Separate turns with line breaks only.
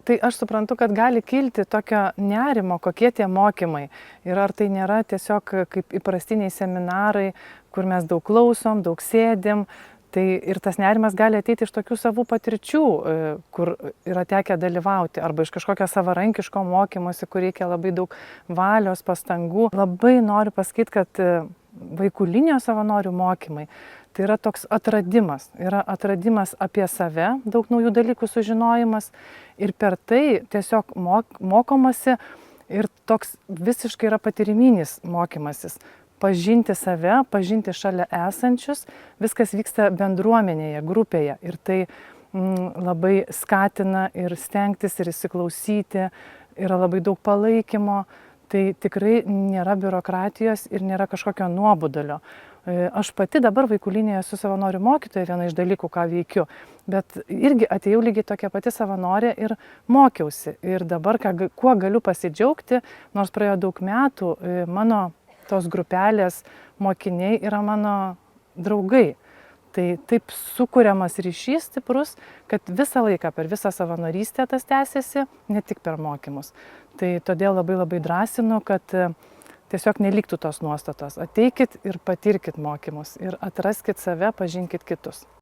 tai aš suprantu, kad gali kilti tokio nerimo, kokie tie mokymai. Ir ar tai nėra tiesiog kaip įprastiniai seminarai, kur mes daug klausom, daug sėdim. Tai ir tas nerimas gali ateiti iš tokių savų patirčių, kur yra tekę dalyvauti, arba iš kažkokio savarankiško mokymosi, kur reikia labai daug valios, pastangų. Labai noriu pasakyti, kad vaikų linijos savanorių mokymai tai yra toks atradimas. Yra atradimas apie save, daug naujų dalykų sužinojimas ir per tai tiesiog mokomasi ir toks visiškai yra patyriminis mokymasis. Pažinti save, pažinti šalia esančius, viskas vyksta bendruomenėje, grupėje ir tai labai skatina ir stengtis ir įsiklausyti, yra labai daug palaikymo, tai tikrai nėra biurokratijos ir nėra kažkokio nuobodulio. Aš pati dabar vaikų linijoje esu savanorių mokytoja, viena iš dalykų, ką veikiu, bet irgi atėjau lygiai tokia pati savanorė ir mokiausi. Ir dabar, kuo galiu pasidžiaugti, nors praėjo daug metų, mano tos grupelės mokiniai yra mano draugai. Tai taip sukuriamas ryšys stiprus, kad visą laiką per visą savanorystę tas tęsiasi, ne tik per mokymus. Tai todėl labai drąsinu, kad tiesiog neliktų tos nuostatos. Ateikit ir patirkit mokymus ir atraskit save, pažinkit kitus.